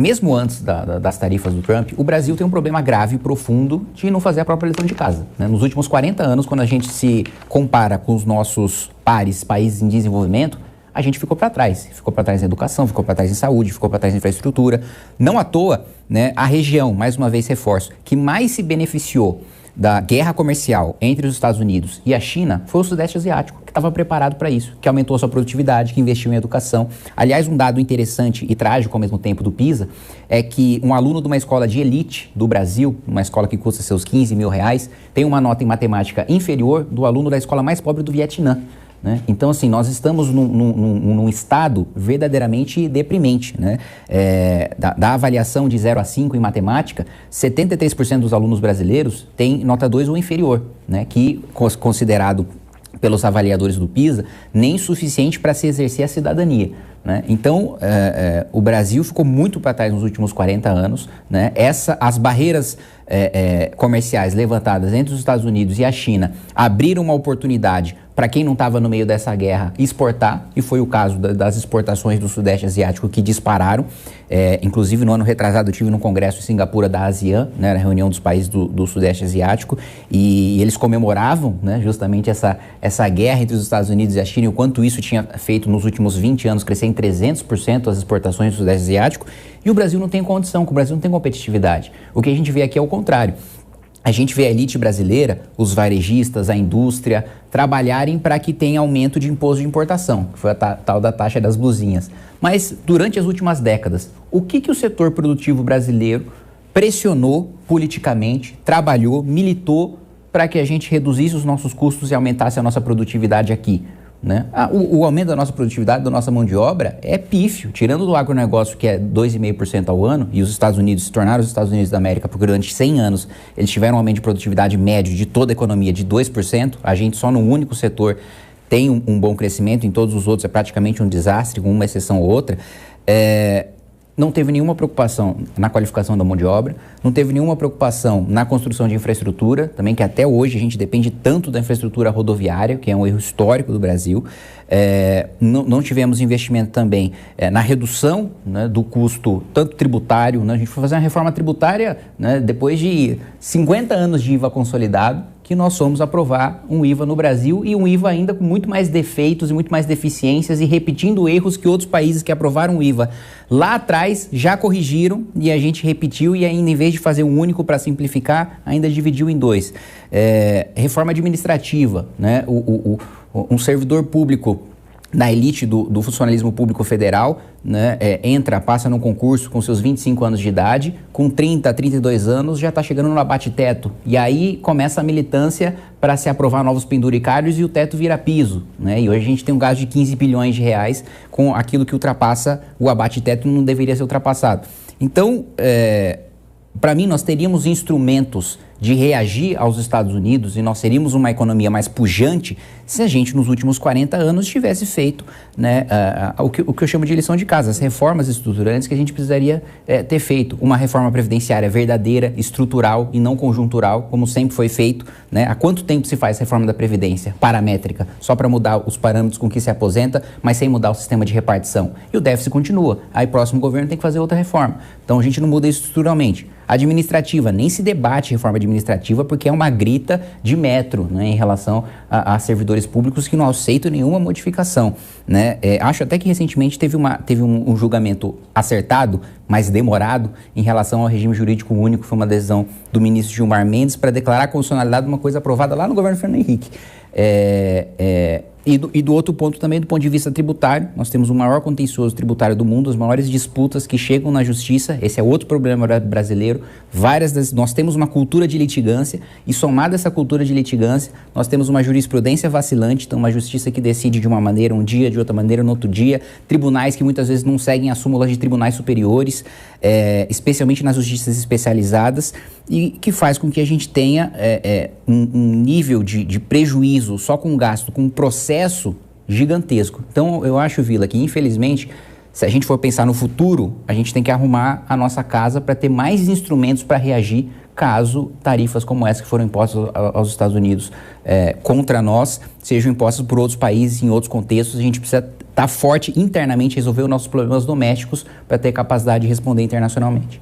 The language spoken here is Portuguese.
Mesmo antes das tarifas do Trump, o Brasil tem um problema grave e profundo de não fazer a própria lição de casa, né? Nos últimos 40 anos, quando a gente se compara com os nossos pares, países em desenvolvimento, a gente ficou para trás. Ficou para trás em educação, ficou para trás em saúde, ficou para trás em infraestrutura. Não à toa, né, a região, mais uma vez reforço, que mais se beneficiou da guerra comercial entre os Estados Unidos e a China foi o Sudeste Asiático, que estava preparado para isso, que aumentou a sua produtividade, que investiu em educação. Aliás, um dado interessante e trágico ao mesmo tempo do PISA é que um aluno de uma escola de elite do Brasil, uma escola que custa seus 15 mil reais, tem uma nota em matemática inferior do aluno da escola mais pobre do Vietnã, né? Então, assim, nós estamos num estado verdadeiramente deprimente, né? Da avaliação de 0 a 5 em matemática, 73% dos alunos brasileiros têm nota 2 ou inferior, né? Que, considerado pelos avaliadores do PISA, nem suficiente para se exercer a cidadania, né? Então, o Brasil ficou muito para trás nos últimos 40 anos, né? As barreiras comerciais levantadas entre os Estados Unidos e a China abriram uma oportunidade para quem não estava no meio dessa guerra exportar, e foi o caso das exportações do Sudeste Asiático que dispararam. Inclusive, no ano retrasado, eu estive num congresso em Singapura da ASEAN, né, na reunião dos países do Sudeste Asiático, e eles comemoravam, né, justamente essa guerra entre os Estados Unidos e a China, e o quanto isso tinha feito nos últimos 20 anos crescer em 300% as exportações do Sudeste Asiático, e o Brasil não tem condição, o Brasil não tem competitividade. O que a gente vê aqui é o contrário. A gente vê a elite brasileira, os varejistas, a indústria, trabalharem para que tenha aumento de imposto de importação, que foi a tal da taxa das blusinhas. Mas, durante as últimas décadas, o que o setor produtivo brasileiro pressionou politicamente, trabalhou, militou para que a gente reduzisse os nossos custos e aumentasse a nossa produtividade aqui, né? O aumento da nossa produtividade, da nossa mão de obra, é pífio. Tirando do agronegócio, que é 2,5% ao ano, e os Estados Unidos se tornaram os Estados Unidos da América, porque durante 100 anos eles tiveram um aumento de produtividade médio de toda a economia de 2%, a gente só no único setor tem um bom crescimento, em todos os outros é praticamente um desastre, com uma exceção ou outra. Não teve nenhuma preocupação na qualificação da mão de obra, não teve nenhuma preocupação na construção de infraestrutura, também que até hoje a gente depende tanto da infraestrutura rodoviária, que é um erro histórico do Brasil. Não tivemos investimento também na redução, né, do custo, tanto tributário, né? A gente foi fazer uma reforma tributária, né, depois de 50 anos de IVA consolidado, que nós fomos aprovar um IVA no Brasil, e um IVA ainda com muito mais defeitos e muito mais deficiências, e repetindo erros que outros países que aprovaram o IVA lá atrás já corrigiram, e a gente repetiu, e ainda, em vez de fazer um único para simplificar, ainda dividiu em dois. Reforma administrativa, né? Um servidor público na elite do funcionalismo público federal, né, passa num concurso com seus 25 anos de idade, com 30, 32 anos já está chegando no abate-teto, e aí começa a militância para se aprovar novos penduricários e o teto vira piso, né? E hoje a gente tem um gasto de 15 bilhões de reais com aquilo que ultrapassa o abate-teto, não deveria ser ultrapassado. Então, para mim, nós teríamos instrumentos de reagir aos Estados Unidos, e nós seríamos uma economia mais pujante se a gente, nos últimos 40 anos, tivesse feito, né, o que eu chamo de lição de casa, as reformas estruturantes que a gente precisaria ter feito. Uma reforma previdenciária verdadeira, estrutural e não conjuntural, como sempre foi feito, né? Há quanto tempo se faz a reforma da Previdência? Paramétrica, só para mudar os parâmetros com que se aposenta, mas sem mudar o sistema de repartição. E o déficit continua. Aí o próximo governo tem que fazer outra reforma. Então a gente não muda isso estruturalmente. Administrativa, nem se debate reforma administrativa, porque é uma grita de metro, né, em relação a servidores públicos que não aceitam nenhuma modificação, né? Acho até que recentemente teve um julgamento acertado, mas demorado, em relação ao regime jurídico único. Foi uma decisão do ministro Gilmar Mendes para declarar a constitucionalidade de uma coisa aprovada lá no governo Fernando Henrique. E do outro ponto também, do ponto de vista tributário, nós temos o maior contencioso tributário do mundo, as maiores disputas que chegam na justiça. Esse é outro problema brasileiro. Nós temos uma cultura de litigância, e somada a essa cultura de litigância, nós temos uma jurisprudência vacilante, então uma justiça que decide de uma maneira um dia, de outra maneira no outro dia, tribunais que muitas vezes não seguem as súmulas de tribunais superiores, especialmente nas justiças especializadas, e que faz com que a gente tenha um nível de prejuízo só com gasto, com um processo gigantesco. Então, eu acho, Vila, que infelizmente, se a gente for pensar no futuro, a gente tem que arrumar a nossa casa para ter mais instrumentos para reagir caso tarifas como essa que foram impostas aos Estados Unidos contra nós sejam impostas por outros países em outros contextos. A gente precisa forte internamente, resolver os nossos problemas domésticos para ter capacidade de responder internacionalmente.